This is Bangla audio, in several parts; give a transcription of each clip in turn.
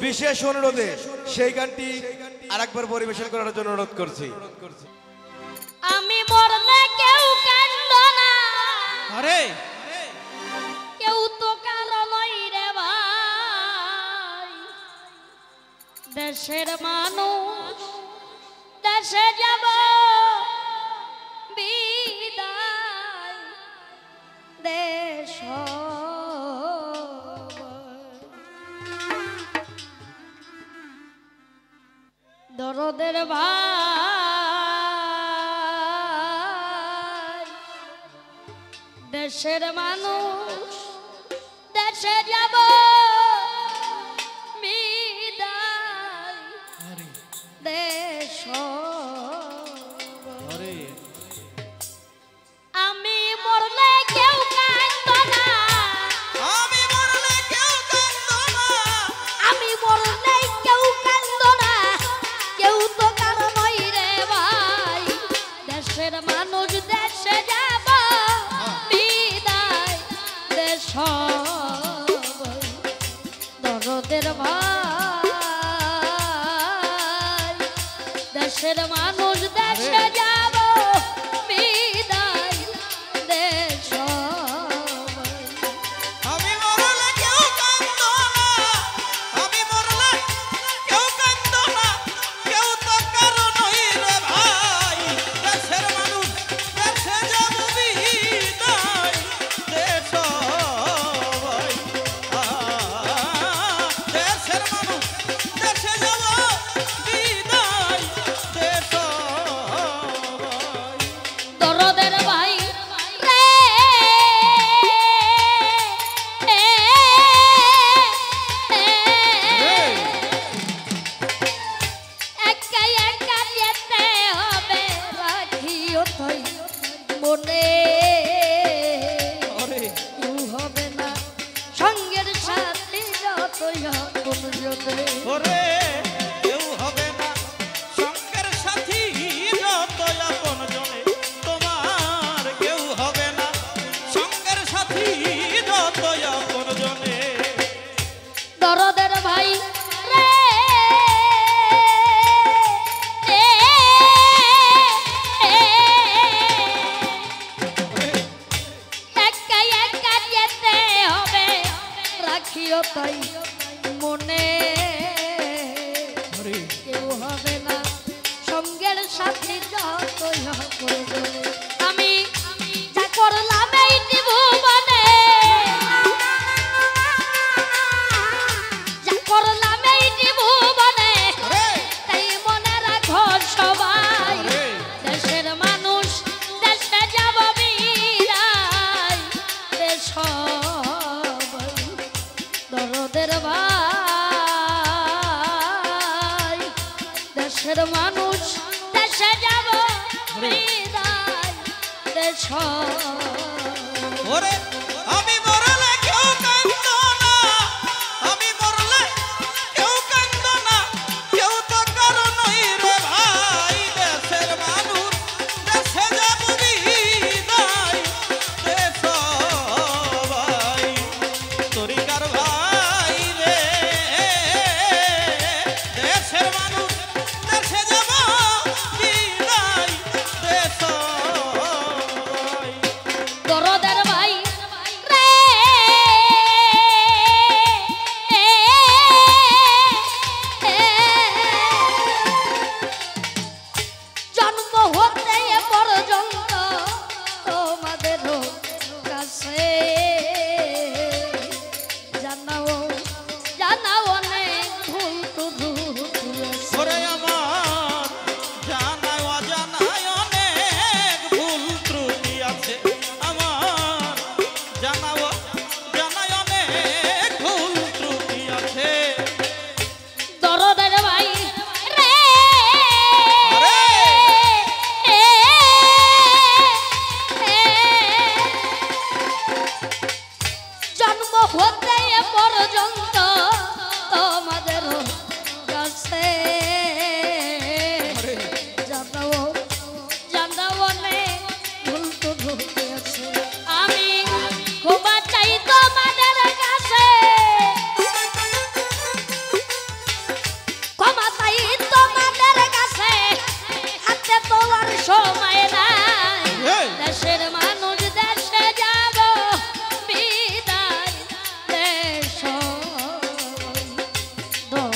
বিশেষ অনুরোধে সেই গানটি আরেকবার পরিবেশন করার জন্য অনুরোধ করছি। আমি মরলে কেউ কান্দো না, আরে কেউ তো কারণই রে ভাই। দেশের মানুষ দেশে যাব বিদায় দেশ দরদের ভাই। দেশের মানুষ দেশে যাব বিদায় দেশ আমি মরলে কেউ কান্দো না, আমি মরলে কেউ কান্দো না, আমি মরলে কেউ কান্দো না, কেউ তো কারণই রে ভাই। দেশের মানুষ দেশে যাব বিদায় দেশ দরদের ভাই। দেশের মানুষ দেশে যাব বিদায় দেশ আমি মরলে কেউ কান্দো না, আমি মরলে কেউ কান্দো না, কেউ তো কারণই রে ভাই। দেশের মানুষ দেশে যাব বিদায় দেশ ভাই। দেশের মানুষ দেশে যাব বিদায় দেশ ভাই। দরদের ভাই রে একা একা যেতে হবে রাখিও তাই মনে। কেউ হবে না সঙ্গের সাথে যতই আপন জনে। ওরে কেউ হবে না সঙ্গের সাথী যত আপন জনে, তোমার কেউ হবে না সঙ্গের সাথী যত আপন জনে। দরদের ভাই রে একা একা যেতে হবে রাখিও তাই মনে। কেউ হবে না সঙ্গের সাথী যতই আপন জনে। আমি যা করলাম এই ভুবনে, যা করলাম এই ভুবনে, তাই মনে রাখো সবাই। দেশের মানুষ দেশে যাব বিদায় দেশ দরদের ভাই। দেশের মানুষ দেশে যাব বিদায় দেশ ওরে আমি মরলে কেউ কান্দো না, আমি মরলে কেউ কান্দো না, কেউ তো কারণই রে ভাই। দেশের মানুষ দেশে যাব বিদায় দেশ ভাই। তরিকার ভাই রে দেশের মানুষ দেশে যাব বিদায় দেশ ভাই। দরদের ভাই রে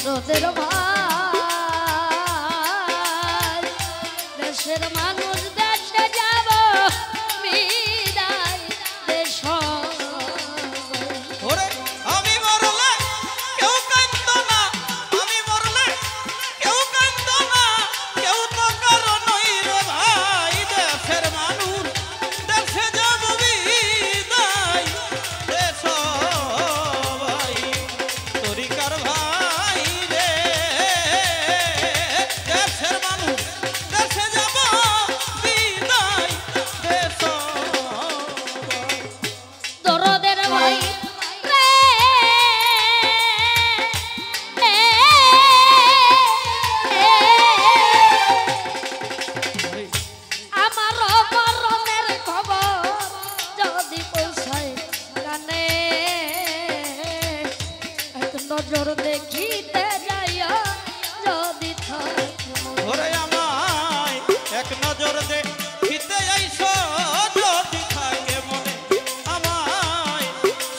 দরদের ভাই দেশের মানুষ দেশে যাব বিদায় দেশ ওরে আমি মরলে কেউ কাঁদতো না, আমি মরলে কেউ কাঁদতো না, কেউ তো কারো নই রে ভাই। দেশের মানুষ দেশে যাব বিদায় দেশ ভাই, তরিকার ভাই রে। দেশের মানুষ দেশে যাব বিদায় দেশ ভাই। দরদের ভাই রে আমার মরণের খবর যদি পৌঁছায় কানে এক নজর দেখিতে যাইয়া যদি থাকে মনে। ওরে আমায় এক নজর দেখিতে আইসো যদি থাকে মনে, আমায়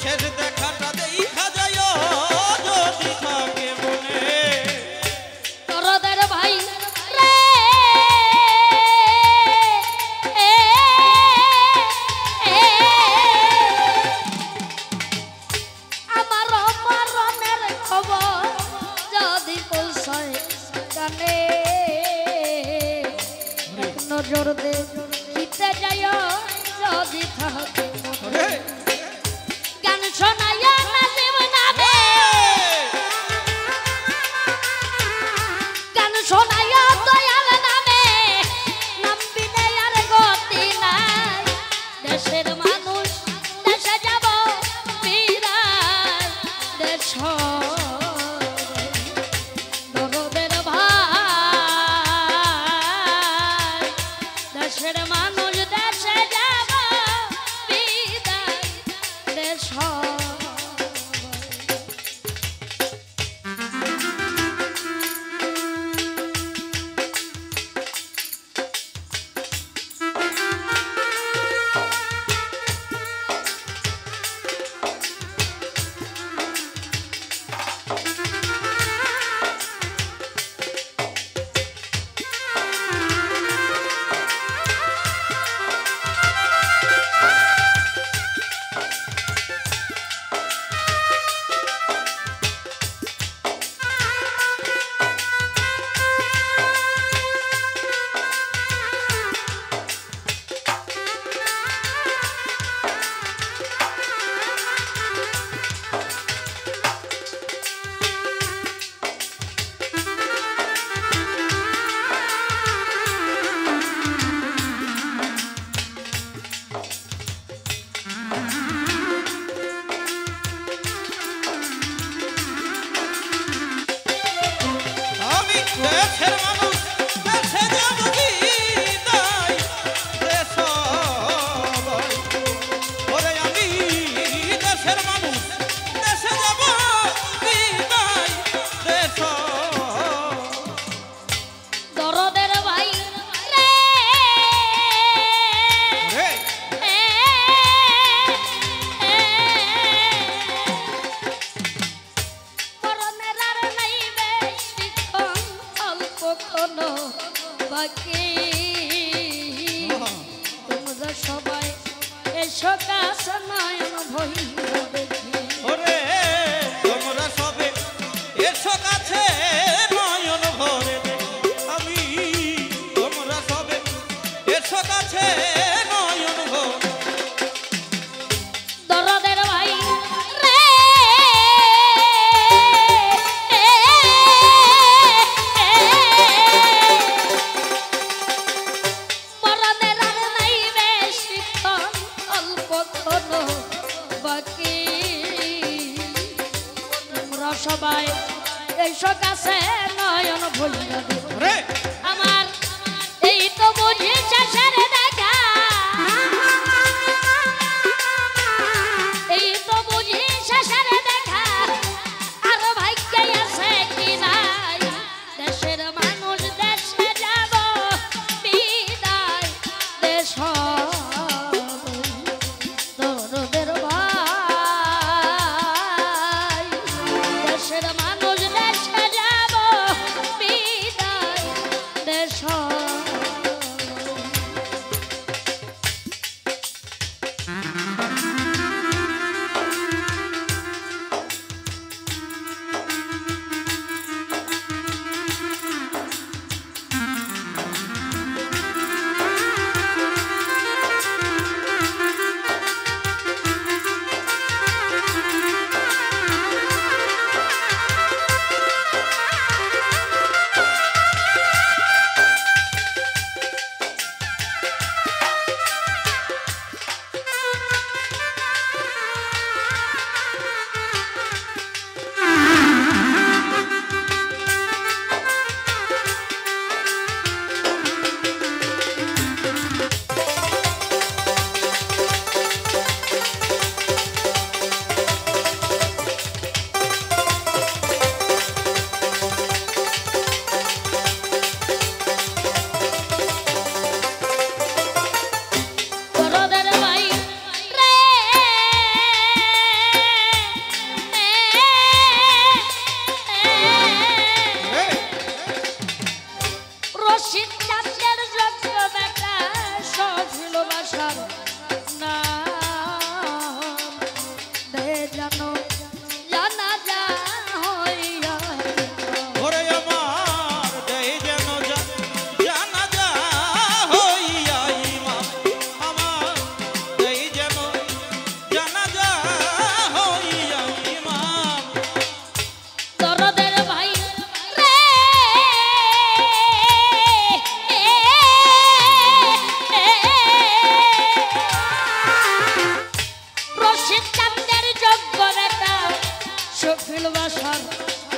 শেষ দেখাটা দেখা যাইও যদি থাকে মনে। দরদের ভাই রে আমার মরণের খবর যদি পৌঁছায় কানে এক নজর দেখিতে যাইও যদি থাকে মনে। ওরে গান শোনাইয়া নাজিম নামে গান শোনাইয়া দয়াল নামে নামবি না আর গতি নাই দেশের মানুষ দেশে যাব বিদায় দেশ দরদের ভাই দেশের মানুষ দেশে যাব বিদায় দেশ আমি দেশের মানুষ দেশে যাব বিদায় দেশ ভাই। ওরে আমি দেশের মানুষ দেশে যাব বিদায় দেশ। দরদের ভাই রে ওরে মরণের আর নাই বেশিক্ষণ অল্প কোনো বাকি তোমরা সবাই এসো কাছে নয়ন ভইরা দেখি ওরে তোমরা সবে এসো কাছে নয়ন ভরে দেখি আমি, তোমরা সবে এসো কাছে নয়ন ভরে। দরদের ভাই রে মরণের আর নাই বেশিক্ষণ অল্প কোনো বাকি তোমরা সবাই এসো কাছে নয়ন ভইরা দেখি ওরে আমার এই তো বুঝি শেষের দেখা এই তো বুঝি শেষের দেখা আর ভাগ্যে আছে কি নাই দেশের মানুষ দেশে যাব বিদায় দেশ দরদের ভাই দেশের মানুষ দেশে যাব শোনো